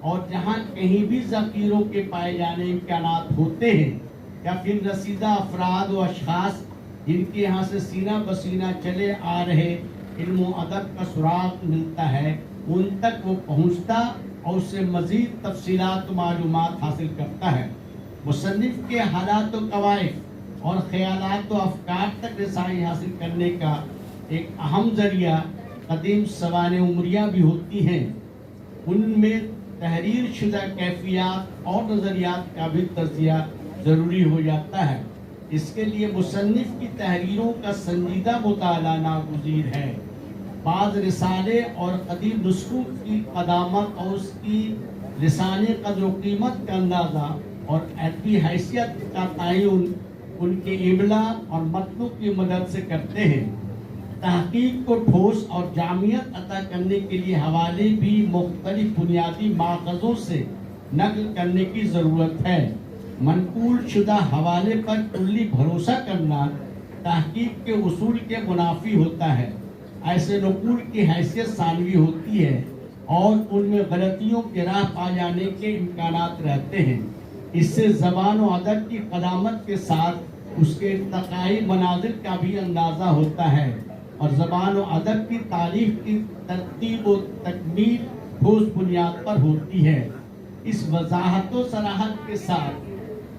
اور جہاں کہیں بھی ذخیروں کے پائے جانے امکانات ہوتے ہیں یا پھر رسیدہ افراد و اشخاص جن کے یہاں سے سینہ بسینہ چلے آ رہے علم و ادب کا سراغ ملتا ہے، ان تک وہ پہنچتا اور اس سے مزید تفصیلات و معلومات حاصل کرتا ہے۔ مصنف کے حالات و قوائف اور خیالات و افکار تک رسائی حاصل کرنے کا ایک اہم ذریعہ قدیم سوانح عمریہ بھی ہوتی ہیں۔ ان میں تحریر شدہ کیفیات اور نظریات کا بھی تجزیہ ضروری ہو جاتا ہے۔ اس کے لیے مصنف کی تحریروں کا سنجیدہ مطالعہ ناگزیر ہے۔ بعض رسالے اور قدیم نسخوں کی قدامت اور اس کی لسانی قدر و قیمت کا اندازہ اور ادبی حیثیت کا تعین ان کے املا اور متنوں کی مدد سے کرتے ہیں۔ تحقیق کو ٹھوس اور جامعیت عطا کرنے کے لیے حوالے بھی مختلف بنیادی ماخذوں سے نقل کرنے کی ضرورت ہے۔ منقول شدہ حوالے پر کلی بھروسہ کرنا تحقیق کے اصول کے منافی ہوتا ہے۔ ایسے نقول کی حیثیت ثانوی ہوتی ہے اور ان میں غلطیوں کے راہ پا جانے کے امکانات رہتے ہیں۔ اس سے زبان و ادب کی قدامت کے ساتھ اس کے ارتقائی منازل کا بھی اندازہ ہوتا ہے، اور زبان و ادب کی تاریخ کی ترتیب و تکمیل ٹھوس بنیاد پر ہوتی ہے۔ اس وضاحت و صراحت کے ساتھ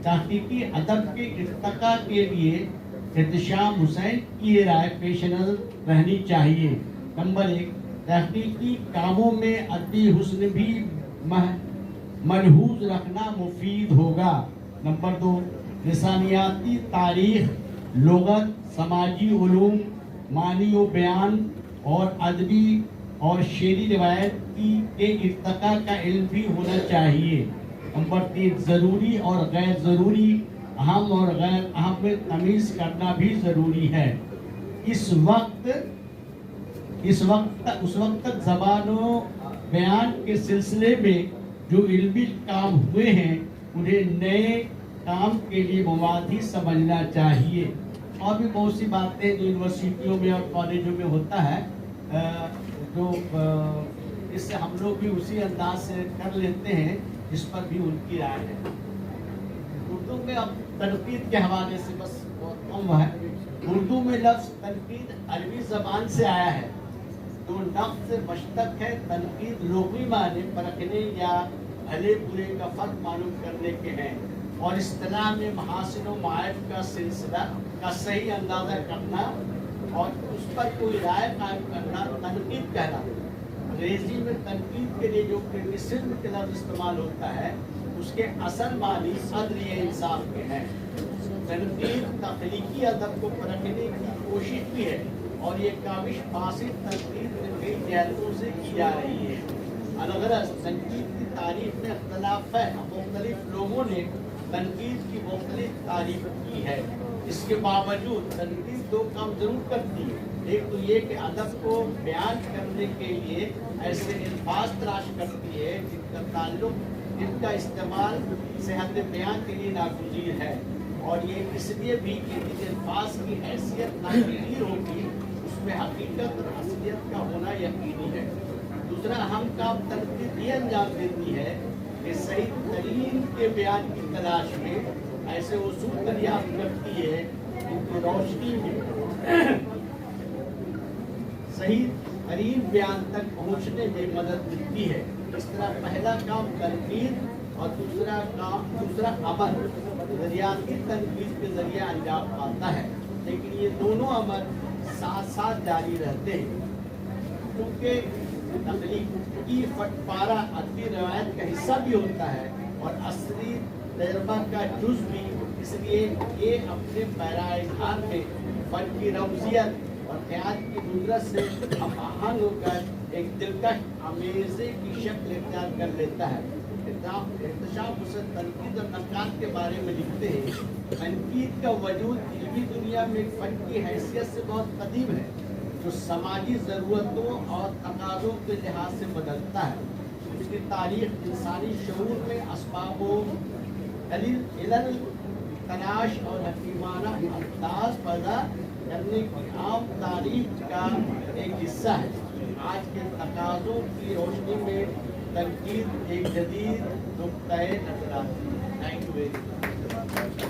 تحقیقی ادب کے ارتقاء کے لیے احتشام حسین کی یہ رائے پیش نظر رہنی چاہیے۔ نمبر 1، تحقیقی کاموں میں ادبی حسن بھی ملحوظ رکھنا مفید ہوگا۔ نمبر 2، لسانیاتی تاریخ، لغت، سماجی علوم، معنی و بیان اور ادبی اور شعری روایت کے ارتقاء کا علم بھی ہونا چاہیے۔ نمبر 3، ضروری اور غیر ضروری، اہم اور غیر اہم میں تمیز کرنا بھی ضروری ہے۔ اس وقت تک زبان و بیان کے سلسلے میں جو علمی کام ہوئے ہیں انہیں نئے کام کے لیے موازی سمجھنا چاہیے۔ اور بھی بہت سی باتیں جو یونیورسٹیوں میں اور کالجوں میں ہوتا ہے، جو اس سے ہم لوگ بھی اسی انداز سے کر لیتے ہیں، اس پر بھی ان کی رائے ہے۔ اردو میں اب تنقید کے حوالے سے بس بہت کم ہے۔ اردو میں لفظ تنقید عربی زبان سے آیا ہے، جو نقد سے مشتق ہے۔ تنقید لغوی معنی پرکھنے یا بھلے برے کا فرق معلوم کرنے کے ہیں، اور اصطلاح میں محاسن و معائب کا سلسلہ کا صحیح اندازہ کرنا اور اس پر کوئی رائے قائم کرنا تنقید کہلاتا ہے۔ انگریزی میں تنقید کے لیے جو کرٹیسزم کا لفظ استعمال ہوتا ہے، اس کے اصل معنی عدل یا انصاف کے ہیں۔ تنقید تخلیقی ادب کو پرکھنے کی کوشش بھی ہے، اور یہ کاوش فاسد تنقید میں کئی جہتوں سے کی جا رہی ہے۔ الغرض تنقید کی تعریف میں اختلاف ہے، مختلف لوگوں نے تنقید کی مختلف تعریف کی ہے۔ اس کے باوجود تنقید دو کام ضرور کرتی ہے۔ ایک تو یہ کہ ادب کو بیان کرنے کے لیے ایسے الفاظ تلاش کرتی ہے جن کا استعمال صحت بیان کے لیے ناگزیر ہے، اور یہ اس لیے بھی کہ جن الفاظ کی حیثیت ناگزیر ہوگی اس میں حقیقت اور اصلیت کا ہونا یقینی ہے۔ دوسرا اہم کام تنقید یہ انجام دیتی ہے کہ صحیح ترین کے بیان کی تلاش میں ایسے اصول دریافت کرتی ہے جن کی روشنی میں صحیح ترین بیان تک پہنچنے میں مدد ملتی ہے۔ اس طرح پہلا کام تنقید اور دوسرا عمل نظریاتی تنقید کے ذریعے انجام پاتا ہے، لیکن یہ دونوں عمل ساتھ ساتھ جاری رہتے ہیں، کیونکہ تخلیقی پٹپارہ ادبی روایت کا حصہ بھی ہوتا ہے اور اصلی تجربہ کا جز بھی۔ اس لیے یہ اپنے پیرائے اظہار میں فن کی رمزیت اور خیال کی قدرت سے ہم آہنگ ہو کر ایک دلکش امیزے کی شکل اختیار کر لیتا ہے۔ احتشام حسین تنقید اور نقاد کے بارے میں لکھتے ہیں، تنقید کا وجود علمی دنیا میں فن کی حیثیت سے بہت قدیم ہے، جو سماجی ضرورتوں اور تقاضوں کے لحاظ سے بدلتا ہے۔ اس کی تاریخ انسانی شعور میں اسباب و علل تلاش اور حکیمانہ انداز پیدا کرنے کی عام تاریخ کا ایک حصہ ہے۔ آج کے تقاضوں کی روشنی میں تنقید ایک جدید نقطۂ نظر آتی ہے. Thank you very much.